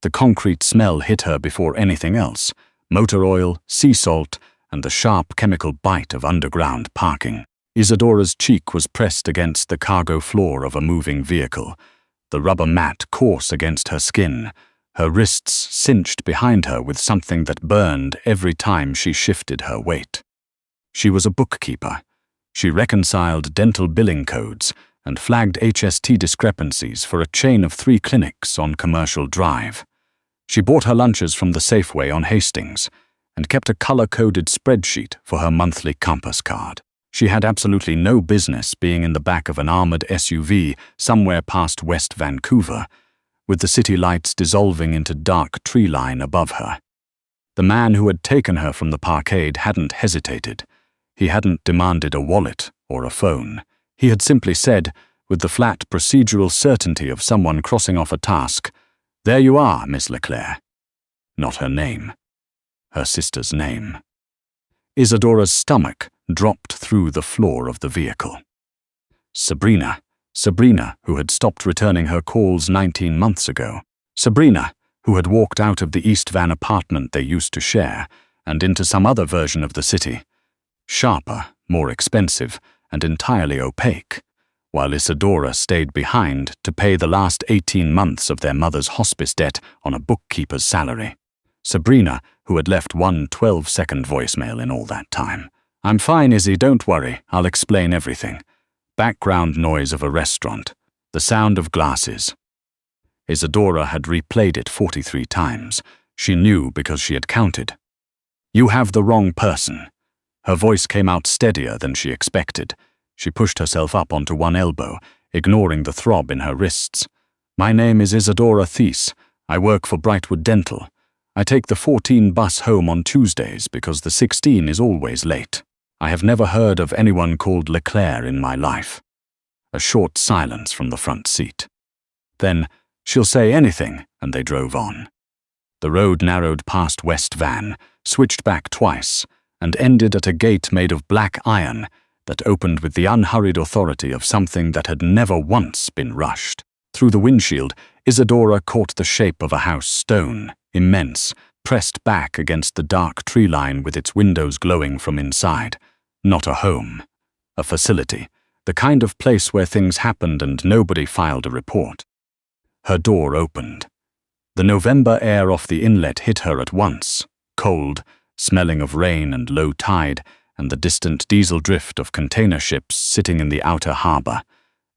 The concrete smell hit her before anything else: motor oil, sea salt, and the sharp chemical bite of underground parking. Isadora's cheek was pressed against the cargo floor of a moving vehicle, the rubber mat coarse against her skin, her wrists cinched behind her with something that burned every time she shifted her weight. She was a bookkeeper. She reconciled dental billing codes and flagged HST discrepancies for a chain of 3 clinics on Commercial Drive. She bought her lunches from the Safeway on Hastings and kept a color-coded spreadsheet for her monthly compass card. She had absolutely no business being in the back of an armored SUV somewhere past West Vancouver, with the city lights dissolving into dark tree line above her. The man who had taken her from the parkade hadn't hesitated. He hadn't demanded a wallet or a phone. He had simply said, with the flat procedural certainty of someone crossing off a task, "There you are, Miss Leclerc." Not her name. Her sister's name. Isadora's stomach dropped through the floor of the vehicle. Sabrina, who had stopped returning her calls 19 months ago. Sabrina, who had walked out of the East Van apartment they used to share and into some other version of the city. Sharper, more expensive, and entirely opaque, while Isadora stayed behind to pay the last 18 months of their mother's hospice debt on a bookkeeper's salary. Sabrina, who had left one 12-second voicemail in all that time. "I'm fine, Izzy, don't worry, I'll explain everything." Background noise of a restaurant, the sound of glasses. Isadora had replayed it 43 times. She knew because she had counted. "You have the wrong person." Her voice came out steadier than she expected. She pushed herself up onto one elbow, ignoring the throb in her wrists. "My name is Isadora Theis. I work for Brightwood Dental. I take the 14 bus home on Tuesdays because the 16 is always late. I have never heard of anyone called Leclerc in my life." A short silence from the front seat. Then, "She'll say anything," and they drove on. The road narrowed past West Van, switched back twice, and ended at a gate made of black iron that opened with the unhurried authority of something that had never once been rushed. Through the windshield, Isadora caught the shape of a house stone, immense, pressed back against the dark tree line with its windows glowing from inside. Not a home. A facility. The kind of place where things happened and nobody filed a report. Her door opened. The November air off the inlet hit her at once, cold, smelling of rain and low tide, and the distant diesel drift of container ships sitting in the outer harbor.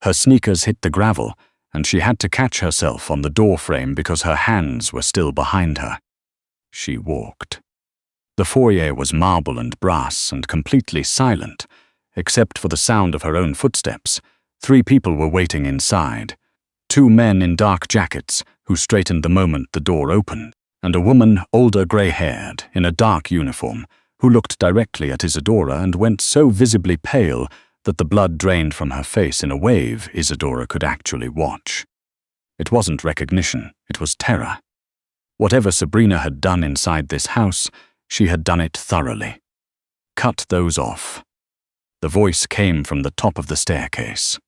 Her sneakers hit the gravel, and she had to catch herself on the doorframe because her hands were still behind her. She walked. The foyer was marble and brass and completely silent, except for the sound of her own footsteps. 3 people were waiting inside. 2 men in dark jackets, who straightened the moment the door opened, and a woman, older grey-haired, in a dark uniform, who looked directly at Isadora and went so visibly pale that the blood drained from her face in a wave Isadora could actually watch. It wasn't recognition, it was terror. Whatever Sabrina had done inside this house, she had done it thoroughly. Cut those off. The voice came from the top of the staircase.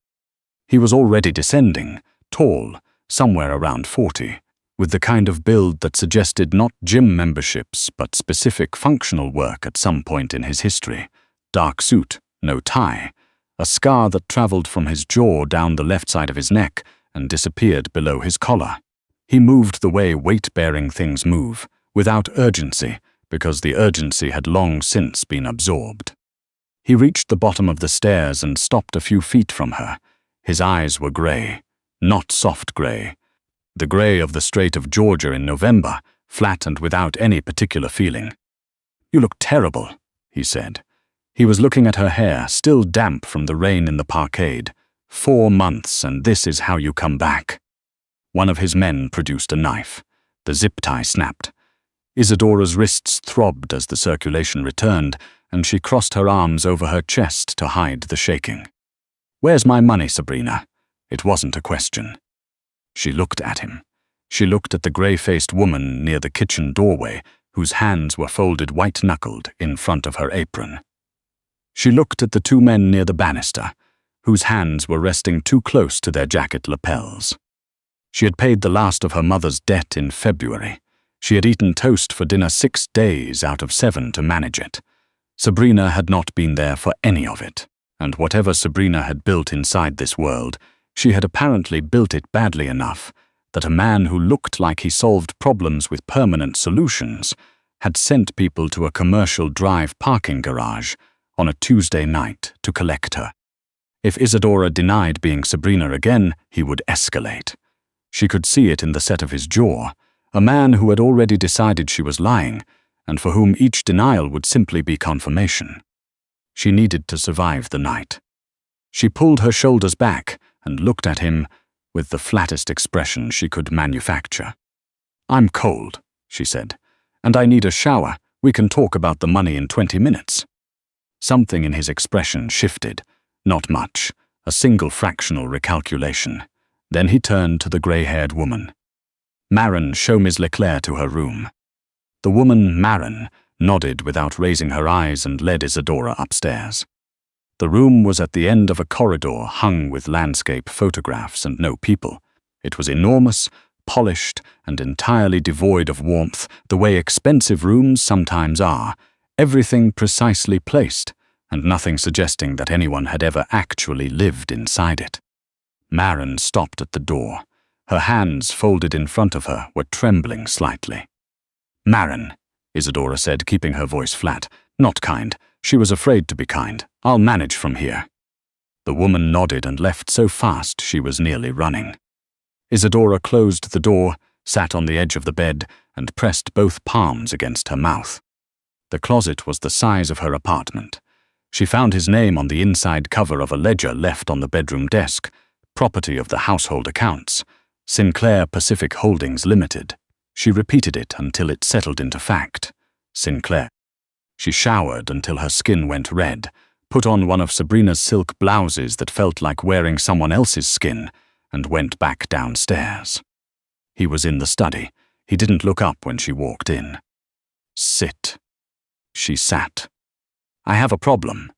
He was already descending, tall, somewhere around 40, with the kind of build that suggested not gym memberships but specific functional work at some point in his history. Dark suit, no tie, a scar that traveled from his jaw down the left side of his neck and disappeared below his collar. He moved the way weight-bearing things move, without urgency, because the urgency had long since been absorbed. He reached the bottom of the stairs and stopped a few feet from her. His eyes were grey, not soft grey. The grey of the Strait of Georgia in November, flat and without any particular feeling. "You look terrible," he said. He was looking at her hair, still damp from the rain in the parkade. 4 months, and this is how you come back. One of his men produced a knife. The zip tie snapped. Isadora's wrists throbbed as the circulation returned, and she crossed her arms over her chest to hide the shaking. "Where's my money, Sabrina?" It wasn't a question. She looked at him. She looked at the grey-faced woman near the kitchen doorway, whose hands were folded white-knuckled in front of her apron. She looked at the 2 men near the banister, whose hands were resting too close to their jacket lapels. She had paid the last of her mother's debt in February. She had eaten toast for dinner 6 days out of 7 to manage it. Sabrina had not been there for any of it, and whatever Sabrina had built inside this world, she had apparently built it badly enough that a man who looked like he solved problems with permanent solutions had sent people to a commercial drive parking garage on a Tuesday night to collect her. If Isadora denied being Sabrina again, he would escalate. She could see it in the set of his jaw, a man who had already decided she was lying, and for whom each denial would simply be confirmation. She needed to survive the night. She pulled her shoulders back and looked at him with the flattest expression she could manufacture. "I'm cold," she said, "and I need a shower. We can talk about the money in 20 minutes. Something in his expression shifted. Not much, a single fractional recalculation. Then he turned to the grey-haired woman. "Marin, show Ms. Leclerc to her room." The woman, Marin, nodded without raising her eyes and led Isadora upstairs. The room was at the end of a corridor hung with landscape photographs and no people. It was enormous, polished, and entirely devoid of warmth, the way expensive rooms sometimes are, everything precisely placed, and nothing suggesting that anyone had ever actually lived inside it. Marin stopped at the door. Her hands, folded in front of her, were trembling slightly. "Marin," Isadora said, keeping her voice flat. "Not kind. She was afraid to be kind. I'll manage from here." The woman nodded and left so fast she was nearly running. Isadora closed the door, sat on the edge of the bed, and pressed both palms against her mouth. The closet was the size of her apartment. She found his name on the inside cover of a ledger left on the bedroom desk, property of the household accounts, Sinclair Pacific Holdings Limited. She repeated it until it settled into fact. Sinclair. She showered until her skin went red, put on one of Sabrina's silk blouses that felt like wearing someone else's skin, and went back downstairs. He was in the study. He didn't look up when she walked in. "Sit." She sat. "I have a problem,"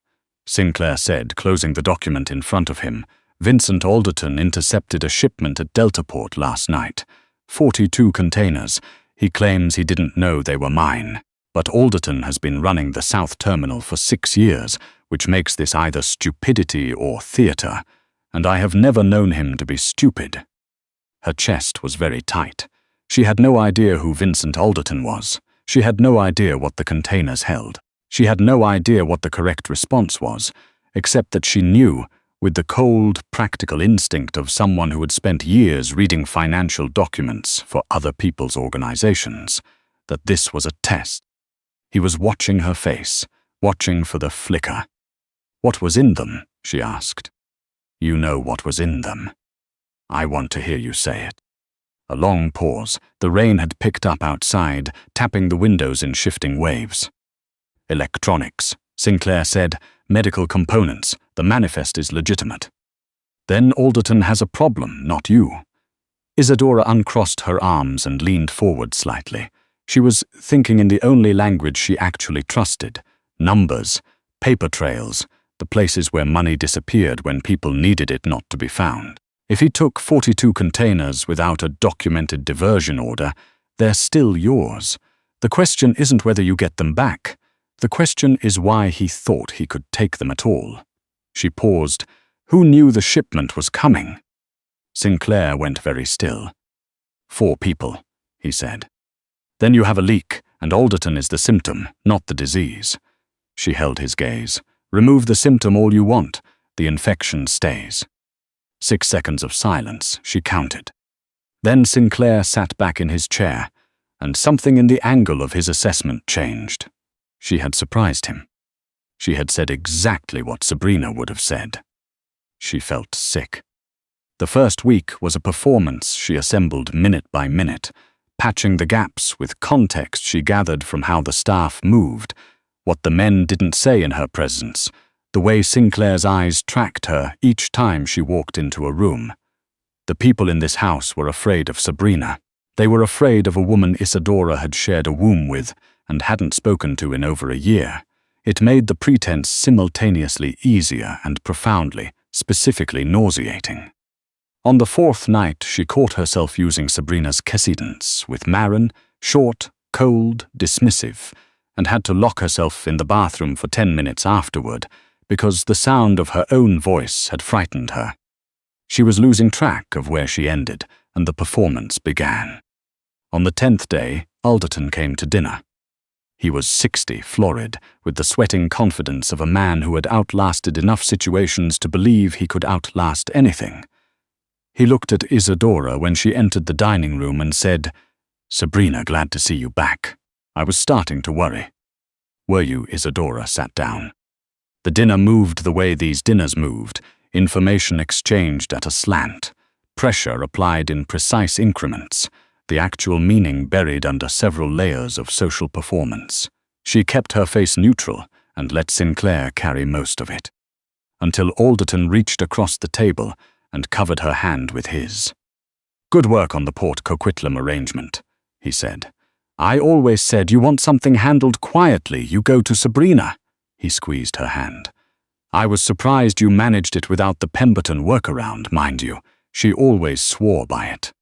Sinclair said, closing the document in front of him. "Vincent Alderton intercepted a shipment at Deltaport last night. 42 containers. He claims he didn't know they were mine. But Alderton has been running the South Terminal for 6 years, which makes this either stupidity or theatre, and I have never known him to be stupid." Her chest was very tight. She had no idea who Vincent Alderton was. She had no idea what the containers held. She had no idea what the correct response was, except that she knew, with the cold, practical instinct of someone who had spent years reading financial documents for other people's organizations, that this was a test. He was watching her face, watching for the flicker. "What was in them?" she asked. "You know what was in them. I want to hear you say it." A long pause. The rain had picked up outside, tapping the windows in shifting waves. "Electronics," Sinclair said. "Medical components. The manifest is legitimate." "Then Alderton has a problem, not you." Isadora uncrossed her arms and leaned forward slightly. She was thinking in the only language she actually trusted. Numbers, paper trails, the places where money disappeared when people needed it not to be found. If he took 42 containers without a documented diversion order, they're still yours. The question isn't whether you get them back. The question is why he thought he could take them at all. She paused. Who knew the shipment was coming? Sinclair went very still. 4 people, he said. Then you have a leak, and Alderton is the symptom, not the disease. She held his gaze. Remove the symptom all you want. The infection stays. 6 seconds of silence, she counted. Then Sinclair sat back in his chair, and something in the angle of his assessment changed. She had surprised him. She had said exactly what Sabrina would have said. She felt sick. The first week was a performance she assembled minute by minute, patching the gaps with context she gathered from how the staff moved, what the men didn't say in her presence, the way Sinclair's eyes tracked her each time she walked into a room. The people in this house were afraid of Sabrina. They were afraid of a woman Isadora had shared a womb with and hadn't spoken to in over a year. It made the pretense simultaneously easier and profoundly, specifically nauseating. On the fourth night, she caught herself using Sabrina's cadence with Marin, short, cold, dismissive, and had to lock herself in the bathroom for 10 minutes afterward because the sound of her own voice had frightened her. She was losing track of where she ended, and the performance began. On the 10th day, Alderton came to dinner. He was 60, florid, with the sweating confidence of a man who had outlasted enough situations to believe he could outlast anything. He looked at Isadora when she entered the dining room and said, "Sabrina, glad to see you back. I was starting to worry." "Were you?" Isadora sat down. The dinner moved the way these dinners moved, information exchanged at a slant, pressure applied in precise increments, the actual meaning buried under several layers of social performance. She kept her face neutral and let Sinclair carry most of it, until Alderton reached across the table and covered her hand with his. "Good work on the Port Coquitlam arrangement," he said. "I always said you want something handled quietly, you go to Sabrina." He squeezed her hand. "I was surprised you managed it without the Pemberton workaround, mind you. She always swore by it."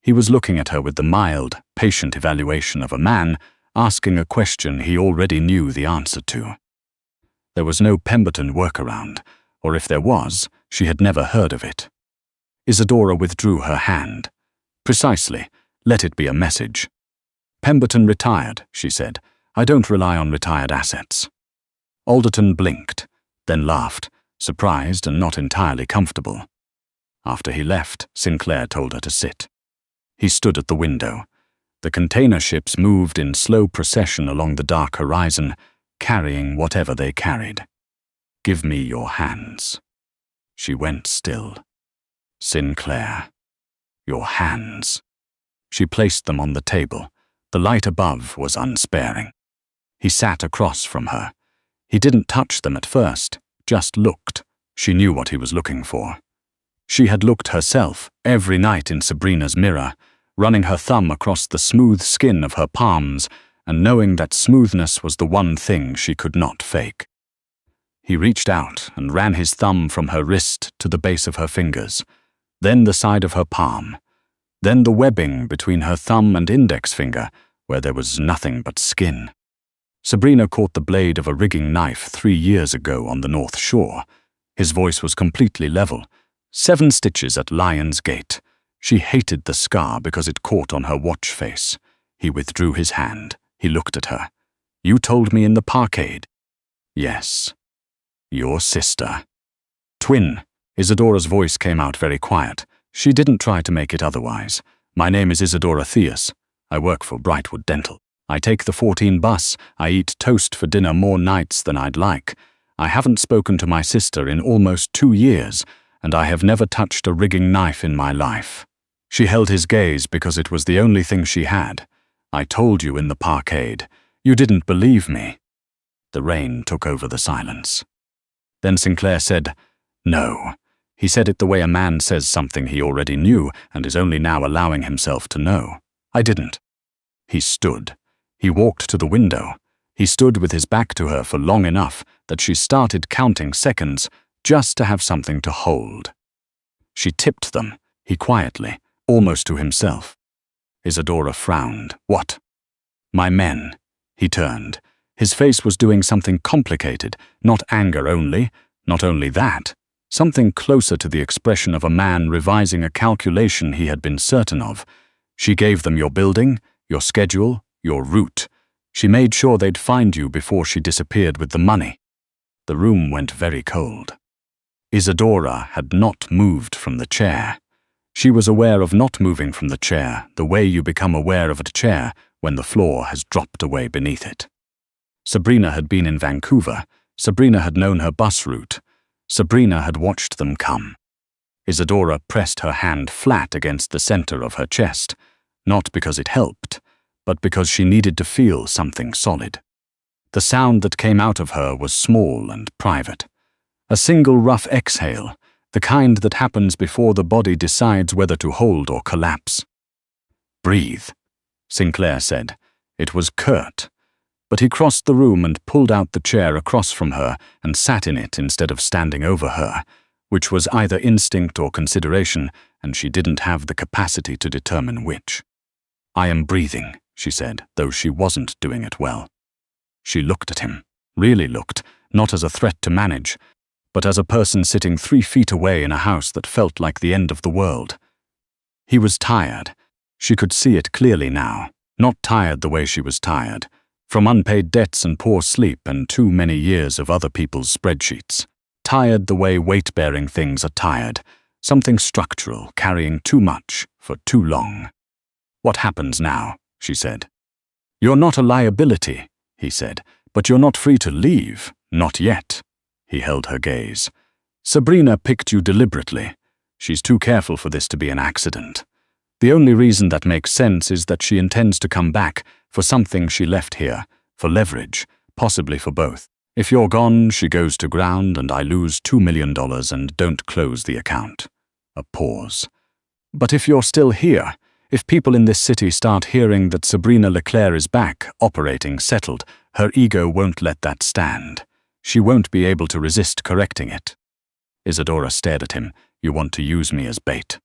He was looking at her with the mild, patient evaluation of a man asking a question he already knew the answer to. There was no Pemberton workaround, or if there was, she had never heard of it. Isadora withdrew her hand. "Precisely. Let it be a message." "Pemberton retired," she said. "I don't rely on retired assets." Alderton blinked, then laughed, surprised and not entirely comfortable. After he left, Sinclair told her to sit. He stood at the window. The container ships moved in slow procession along the dark horizon, carrying whatever they carried. "Give me your hands." She went still. "Sinclair, your hands." She placed them on the table. The light above was unsparing. He sat across from her. He didn't touch them at first, just looked. She knew what he was looking for. She had looked herself every night in Sabrina's mirror, running her thumb across the smooth skin of her palms and knowing that smoothness was the one thing she could not fake. He reached out and ran his thumb from her wrist to the base of her fingers, then the side of her palm, then the webbing between her thumb and index finger, where there was nothing but skin. Sabrina caught the blade of a rigging knife 3 years ago on the North Shore. His voice was completely level. 7 stitches at Lion's Gate. She hated the scar because it caught on her watch face. He withdrew his hand. He looked at her. "You told me in the parkade." "Yes." "Your sister." "Twin." Isadora's voice came out very quiet. She didn't try to make it otherwise. "My name is Isadora Theis. I work for Brightwood Dental. I take the 14 bus. I eat toast for dinner more nights than I'd like. I haven't spoken to my sister in almost 2 years, and I have never touched a rigging knife in my life." She held his gaze because it was the only thing she had. "I told you in the parkade. You didn't believe me." The rain took over the silence. Then Sinclair said, "No." He said it the way a man says something he already knew and is only now allowing himself to know. "I didn't." He stood. He walked to the window. He stood with his back to her for long enough that she started counting seconds just to have something to hold. She tipped them, he quietly, almost to himself. Isadora frowned. "What?" "My men." He turned. His face was doing something complicated, not anger only, not only that, something closer to the expression of a man revising a calculation he had been certain of. "She gave them your building, your schedule, your route. She made sure they'd find you before she disappeared with the money." The room went very cold. Isadora had not moved from the chair. She was aware of not moving from the chair, the way you become aware of a chair when the floor has dropped away beneath it. Sabrina had been in Vancouver. Sabrina had known her bus route. Sabrina had watched them come. Isadora pressed her hand flat against the center of her chest, not because it helped, but because she needed to feel something solid. The sound that came out of her was small and private. A single rough exhale, the kind that happens before the body decides whether to hold or collapse. "Breathe," Sinclair said. It was curt, but he crossed the room and pulled out the chair across from her and sat in it instead of standing over her, which was either instinct or consideration, and she didn't have the capacity to determine which. "I am breathing," she said, though she wasn't doing it well. She looked at him, really looked, not as a threat to manage, but as a person sitting 3 feet away in a house that felt like the end of the world. He was tired. She could see it clearly now. Not tired the way she was tired, from unpaid debts and poor sleep and too many years of other people's spreadsheets. Tired the way weight-bearing things are tired, something structural, carrying too much for too long. "What happens now?" she said. "You're not a liability," he said, "but you're not free to leave. Not yet." He held her gaze. "Sabrina picked you deliberately. She's too careful for this to be an accident. The only reason that makes sense is that she intends to come back for something she left here, for leverage, possibly for both. If you're gone, she goes to ground and I lose $2 million and don't close the account." A pause. "But if you're still here, if people in this city start hearing that Sabrina Leclerc is back, operating, settled, her ego won't let that stand. She won't be able to resist correcting it." Isadora stared at him. "You want to use me as bait."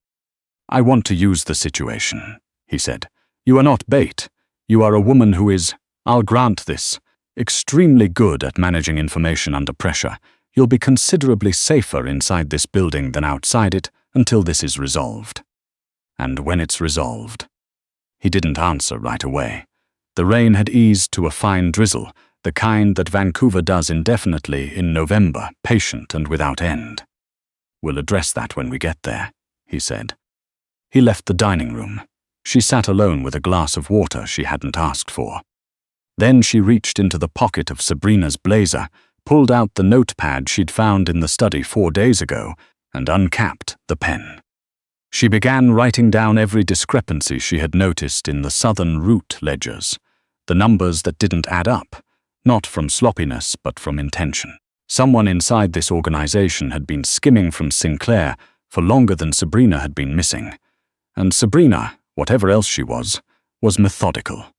"I want to use the situation," he said. "You are not bait. You are a woman who is, I'll grant this, extremely good at managing information under pressure. You'll be considerably safer inside this building than outside it until this is resolved." "And when it's resolved?" He didn't answer right away. The rain had eased to a fine drizzle, the kind that Vancouver does indefinitely in November, patient and without end. "We'll address that when we get there," he said. He left the dining room. She sat alone with a glass of water she hadn't asked for. Then she reached into the pocket of Sabrina's blazer, pulled out the notepad she'd found in the study 4 days ago, and uncapped the pen. She began writing down every discrepancy she had noticed in the southern route ledgers, the numbers that didn't add up, not from sloppiness but from intention. Someone inside this organization had been skimming from Sinclair for longer than Sabrina had been missing. And Sabrina, whatever else she was methodical.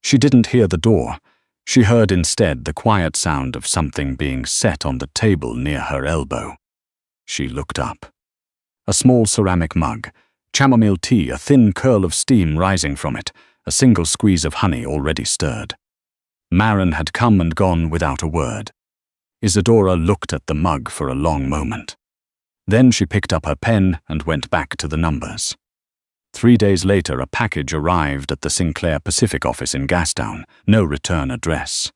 She didn't hear the door. She heard instead the quiet sound of something being set on the table near her elbow. She looked up. A small ceramic mug, chamomile tea, a thin curl of steam rising from it, a single squeeze of honey already stirred. Marin had come and gone without a word. Isadora looked at the mug for a long moment. Then she picked up her pen and went back to the numbers. 3 days later, a package arrived at the Sinclair Pacific office in Gastown. No return address.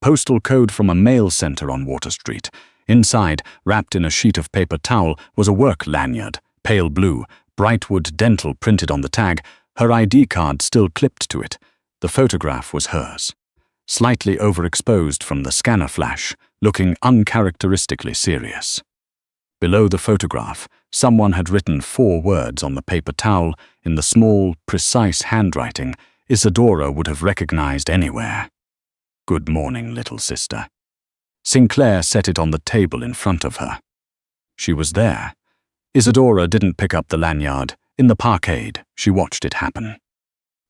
Postal code from a mail center on Water Street. Inside, wrapped in a sheet of paper towel, was a work lanyard, pale blue, Brightwood Dental printed on the tag, her ID card still clipped to it. The photograph was hers. Slightly overexposed from the scanner flash, looking uncharacteristically serious. Below the photograph, someone had written 4 words on the paper towel in the small, precise handwriting Isadora would have recognized anywhere. "Good morning, little sister." Sinclair set it on the table in front of her. She was there. Isadora didn't pick up the lanyard. In the parkade, she watched it happen.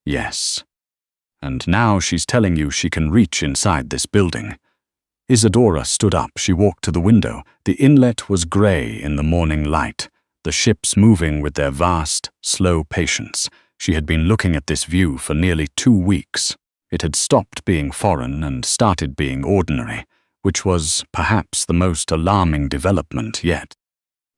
Yes. And now she's telling you she can reach inside this building. Isadora stood up. She walked to the window. The inlet was grey in the morning light, the ships moving with their vast, slow patience. She had been looking at this view for nearly 2 weeks. It had stopped being foreign and started being ordinary, which was perhaps the most alarming development yet.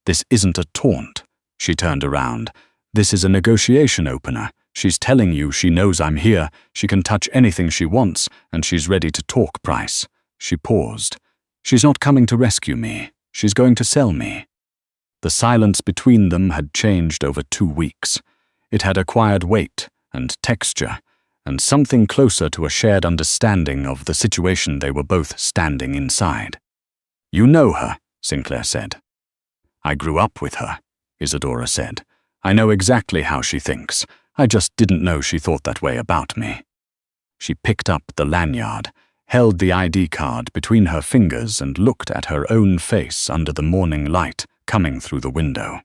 "This isn't a taunt," she turned around. "This is a negotiation opener. She's telling you she knows I'm here, she can touch anything she wants, and she's ready to talk price." She paused. "She's not coming to rescue me. She's going to sell me." The silence between them had changed over 2 weeks. It had acquired weight and texture, and something closer to a shared understanding of the situation they were both standing inside. "You know her," Sinclair said. "I grew up with her," Isadora said. "I know exactly how she thinks. I just didn't know she thought that way about me." She picked up the lanyard, held the ID card between her fingers and looked at her own face under the morning light coming through the window.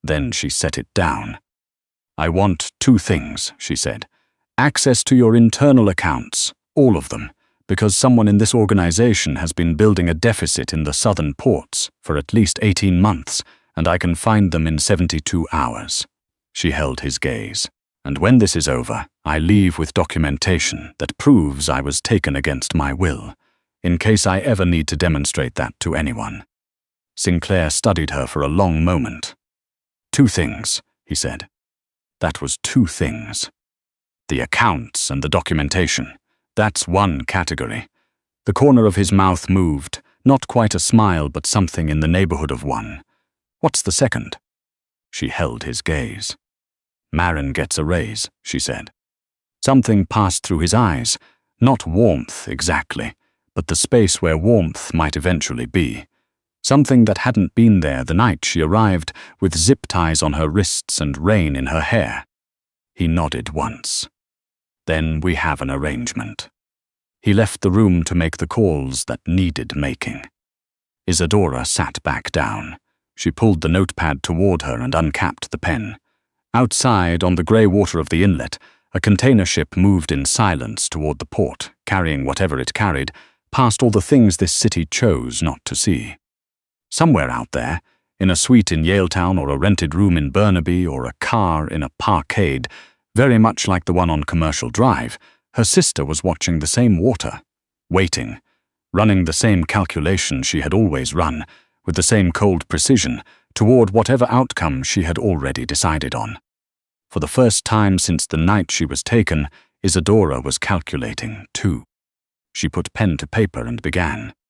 Then she set it down. "I want 2 things," she said. "Access to your internal accounts, all of them, because someone in this organization has been building a deficit in the southern ports for at least 18 months, and I can find them in 72 hours. She held his gaze. And when this is over, I leave with documentation that proves I was taken against my will, in case I ever need to demonstrate that to anyone. Sinclair studied her for a long moment. 2 things, he said. That was 2 things. The accounts and the documentation. That's one category. The corner of his mouth moved, not quite a smile, but something in the neighborhood of one. What's the second? She held his gaze. Marin gets a raise, she said. Something passed through his eyes, not warmth exactly, but the space where warmth might eventually be. Something that hadn't been there the night she arrived, with zip ties on her wrists and rain in her hair. He nodded once. Then we have an arrangement. He left the room to make the calls that needed making. Isadora sat back down. She pulled the notepad toward her and uncapped the pen. Outside, on the grey water of the inlet, a container ship moved in silence toward the port, carrying whatever it carried, past all the things this city chose not to see. Somewhere out there, in a suite in Yaletown or a rented room in Burnaby or a car in a parkade, very much like the one on Commercial Drive, her sister was watching the same water, waiting, running the same calculations she had always run, with the same cold precision, toward whatever outcome she had already decided on. For the first time since the night she was taken, Isadora was calculating, too. She put pen to paper and began.